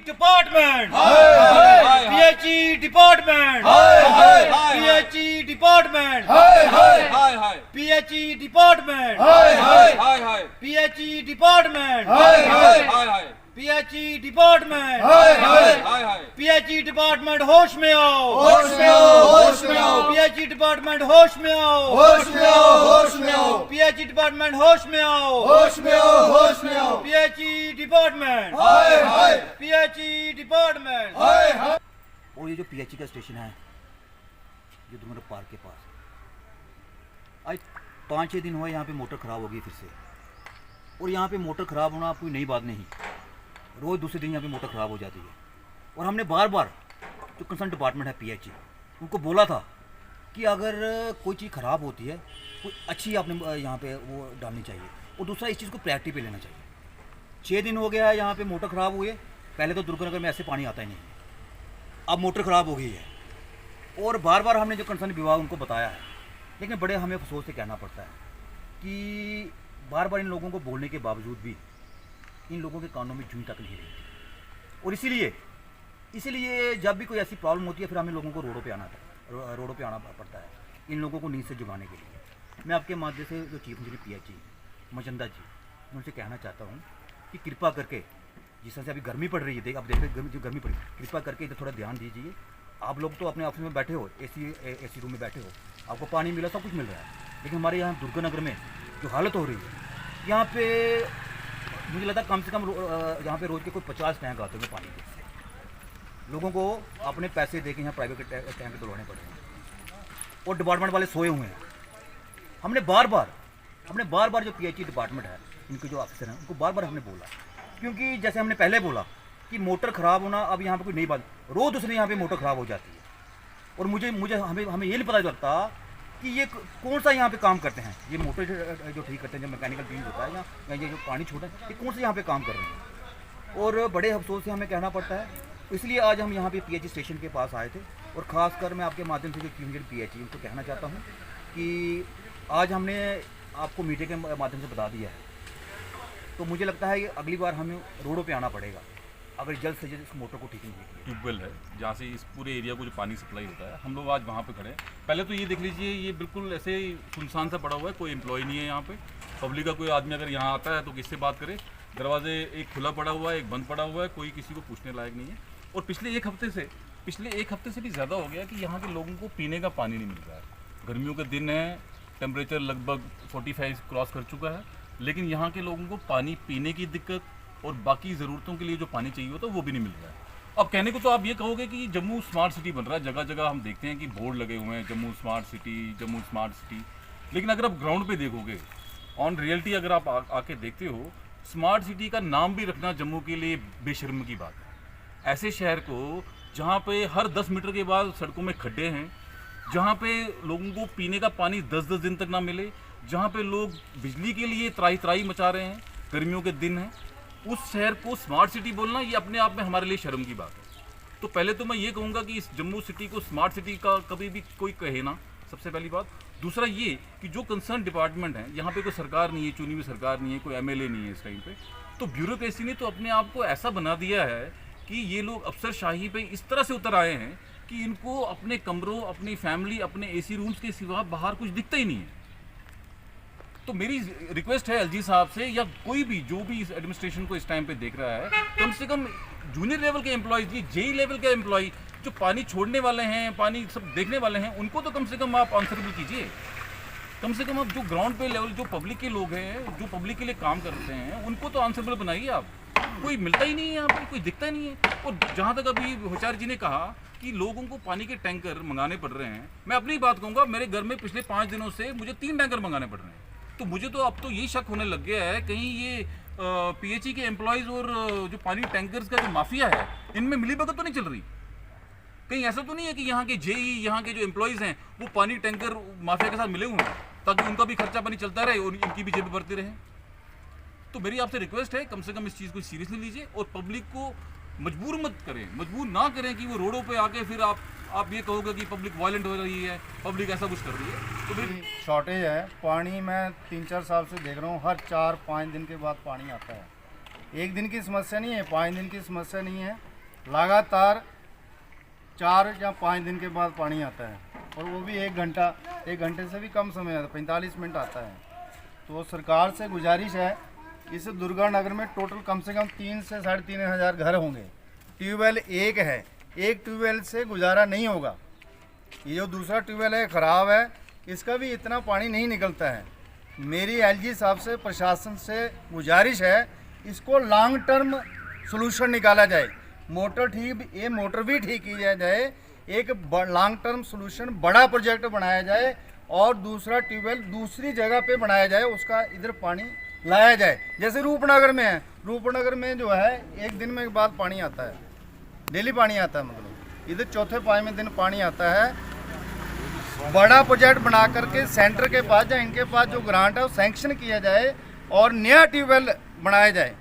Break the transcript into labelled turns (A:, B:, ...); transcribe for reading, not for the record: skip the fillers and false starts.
A: Department PHE department PHE department PHE department PHE department PHE department PHE department होश में आओ,
B: होश में आओ, होश में आओ,
A: PHE डिपार्टमेंट होश में आओ,
B: होश में आओ, होश में आओ,
A: PHE डिपार्टमेंट होश में आओ,
B: होश में आओ, होश में आओ,
A: PHE डिपार्टमेंट
B: हाय हाय,
A: PHE डिपार्टमेंट
B: हाय हाय।
C: और ये जो PHE का स्टेशन है ये दुर्गा पार्क के पास, आज 5-6 दिन हुए यहाँ पे मोटर ख़राब हो गई फिर से। और यहाँ पे मोटर ख़राब होना कोई नई बात नहीं, रोज़ दूसरे दिन यहाँ पे मोटर ख़राब हो जाती है। और हमने बार बार जो कंसर्न डिपार्टमेंट है PHE उनको बोला था कि अगर कोई चीज़ ख़राब होती है कोई अच्छी आपने यहाँ पे वो डालनी चाहिए, और दूसरा इस चीज़ को प्रायोरिटी पे लेना चाहिए। 6 दिन हो गया है यहाँ पे मोटर ख़राब हुए। पहले तो दुर्गानगर में ऐसे पानी आता ही नहीं, अब मोटर ख़राब हो गई है। और बार बार हमने जो कंसर्न विभाग उनको बताया है, लेकिन बड़े हमें अफसोस से कहना पड़ता है कि बार बार इन लोगों को बोलने के बावजूद भी इन लोगों के कानों में जूं तक नहीं रही। और इसीलिए जब भी कोई ऐसी प्रॉब्लम होती है फिर हमें लोगों को रोडों पे आना पड़ता है इन लोगों को नींद से जुगाने के लिए। मैं आपके माध्यम से जो चीफ इंजीनियर PHE मचंदा जी, मैं उनसे कहना चाहता हूँ कि कृपा करके जिस तरह से अभी गर्मी पड़ रही है, अब देख रहे जो गर्मी पड़ी, कृपा करके इधर थोड़ा ध्यान दीजिए। आप लोग तो अपने ऑफिस में बैठे हो, एसी रूम में बैठे हो, आपको पानी मिला, सब कुछ मिल रहा है, लेकिन हमारे यहाँ दुर्गानगर में जो हालत हो रही है यहाँ पे मुझे लगता है कम से कम यहाँ पे रोज़ के कोई 50 टैंक आते हैं पानी के। लोगों को अपने पैसे दे के यहाँ प्राइवेट टैंक डलवाने पड़ रहे हैं और डिपार्टमेंट वाले सोए हुए हैं। हमने बार बार जो PHE डिपार्टमेंट है, इनके जो ऑफिसर हैं, उनको बार बार हमने बोला, क्योंकि जैसे हमने पहले बोला कि मोटर ख़राब होना अब यहाँ पे कोई नई बात, रोज़ दूसरे यहाँ पे मोटर ख़राब हो जाती है। और हमें ये नहीं पता लगता कि ये कौन सा यहाँ पे काम करते हैं, ये मोटर जो ठीक करते हैं, जो मैकेनिकल टीम होता है या ये जो पानी छोड़े, ये कौन से यहाँ पे काम कर रहे हैं। और बड़े अफसोस से हमें कहना पड़ता है, इसलिए आज हम यहाँ पे PHE स्टेशन के पास आए थे। और ख़ासकर मैं आपके माध्यम से जो चीफ इंजीनियर PHE उनको कहना चाहता हूँ कि आज हमने आपको मीडिया के माध्यम से बता दिया है, तो मुझे लगता है कि अगली बार हमें रोडों पर आना पड़ेगा अगर जल्द से जल्द इस मोटर को ठीक नहीं किया।
D: ट्यूबवेल है जहाँ से इस पूरे एरिया को जो पानी सप्लाई होता है, हम लोग आज वहाँ पे खड़े हैं। पहले तो ये देख लीजिए, ये बिल्कुल ऐसे ही सुनसान सा पड़ा हुआ है, कोई एम्प्लॉय नहीं है यहाँ पे। पब्लिक का कोई आदमी अगर यहाँ आता है तो किससे बात करे, दरवाजे एक खुला पड़ा हुआ है, एक बंद पड़ा हुआ है, कोई किसी को पूछने लायक नहीं है। और पिछले एक हफ्ते से भी ज़्यादा हो गया कि यहाँ के लोगों को पीने का पानी नहीं मिल रहा है। गर्मियों के दिन है, टेम्परेचर लगभग 45 क्रॉस कर चुका है, लेकिन यहाँ के लोगों को पानी पीने की दिक्कत और बाकी ज़रूरतों के लिए जो पानी चाहिए होता है वो भी नहीं मिल रहा है। अब कहने को तो आप ये कहोगे कि जम्मू स्मार्ट सिटी बन रहा है, जगह जगह हम देखते हैं कि बोर्ड लगे हुए हैं जम्मू स्मार्ट सिटी, लेकिन अगर आप ग्राउंड पे देखोगे, ऑन रियलिटी अगर आप आके देखते हो, स्मार्ट सिटी का नाम भी रखना जम्मू के लिए बेशर्म की बात है। ऐसे शहर को जहाँ पे हर 10 मीटर के बाद सड़कों में खड्डे हैं, जहाँ पे लोगों को पीने का पानी 10-10 दिन तक ना मिले, जहाँ पे लोग बिजली के लिए त्राही मचा रहे हैं, गर्मियों के दिन हैं, उस शहर को स्मार्ट सिटी बोलना ये अपने आप में हमारे लिए शर्म की बात है। तो पहले तो मैं ये कहूँगा कि इस जम्मू सिटी को स्मार्ट सिटी का कभी भी कोई कहे ना, सबसे पहली बात। दूसरा ये कि जो कंसर्न डिपार्टमेंट है, यहाँ पे कोई सरकार नहीं है, चुनी हुई सरकार नहीं है, कोई MLA नहीं है इस टाइम पे, तो ब्यूरोक्रेसी ने तो अपने आप को ऐसा बना दिया है कि ये लोग अफसरशाही पे इस तरह से उतर आए हैं कि इनको अपने कमरों, अपनी फैमिली, अपने AC रूम्स के सिवा बाहर कुछ दिखता ही नहीं है। तो मेरी रिक्वेस्ट है LG साहब से, या कोई भी जो भी इस एडमिनिस्ट्रेशन को इस टाइम पे देख रहा है, कम से कम जूनियर लेवल के एम्प्लॉयज़, ये JE लेवल के एम्प्लॉय जो पानी छोड़ने वाले हैं, पानी सब देखने वाले हैं, उनको तो कम से कम आप आंसरेबल कीजिए। कम से कम आप जो ग्राउंड पे लेवल, जो पब्लिक के लोग हैं, जो पब्लिक के लिए काम करते हैं, उनको तो आंसरेबल बनाइए आप। कोई मिलता ही नहीं है यहाँ पर, कोई दिखता ही नहीं है। और जहाँ तक अभी होचार जी ने कहा कि लोगों को पानी के टैंकर मंगाने पड़ रहे हैं, मैं अपनी बात कहूँगा, मेरे घर में पिछले 5 दिनों से मुझे 3 टैंकर मंगाने पड़ रहे हैं। तो मुझे तो अब तो ये शक होने लग गया है कहीं ये PHE के एम्प्लॉयज़ और जो पानी टैंकर्स का जो माफिया है, इनमें मिलीभगत तो नहीं चल रही। कहीं ऐसा तो नहीं है कि यहाँ के JE, यहाँ के जो एम्प्लॉयज़ हैं वो पानी टैंकर माफिया के साथ मिले हुए हैं ताकि उनका भी खर्चा पानी चलता रहे और इनकी भी जेब भरती रहे। तो मेरी आपसे रिक्वेस्ट है, कम से कम इस चीज़ को सीरियसली लीजिए और पब्लिक को मजबूर मत करें, मजबूर ना करें कि वो रोडों पे आके फिर आप ये कहोगे कि पब्लिक वायलेंट हो रही है, पब्लिक ऐसा कुछ कर रही है। तो फिर
B: शॉर्टेज है पानी, मैं 3-4 साल से देख रहा हूँ, हर 4-5 दिन के बाद पानी आता है। एक दिन की समस्या नहीं है, 5 दिन की समस्या नहीं है, लगातार 4 या 5 दिन के बाद पानी आता है, और वो भी 1 घंटे से भी कम समय आता है, 45 मिनट आता है। तो सरकार से गुजारिश है, इस दुर्गा नगर में टोटल कम से कम 3 से 3.5 हज़ार घर होंगे। ट्यूबवेल एक है, एक ट्यूबवेल से गुजारा नहीं होगा। ये जो दूसरा ट्यूबवेल है ख़राब है, इसका भी इतना पानी नहीं निकलता है। मेरी एलजी साहब से, प्रशासन से गुजारिश है, इसको लॉन्ग टर्म सॉल्यूशन निकाला जाए। मोटर भी ठीक की जाए, एक लॉन्ग टर्म सॉल्यूशन बड़ा प्रोजेक्ट बनाया जाए, और दूसरा ट्यूबवेल दूसरी जगह पे बनाया जाए, उसका इधर पानी लाया जाए। जैसे रूपनगर में है, रूपनगर में जो है 1 दिन में बाद पानी आता है, डेली पानी आता है, मतलब इधर चौथे पाँचवें दिन पानी आता है। बड़ा प्रोजेक्ट बना करके सेंटर के पास या इनके पास जो ग्रांट है वो सैंक्शन किया जाए और नया ट्यूबवेल बनाया जाए।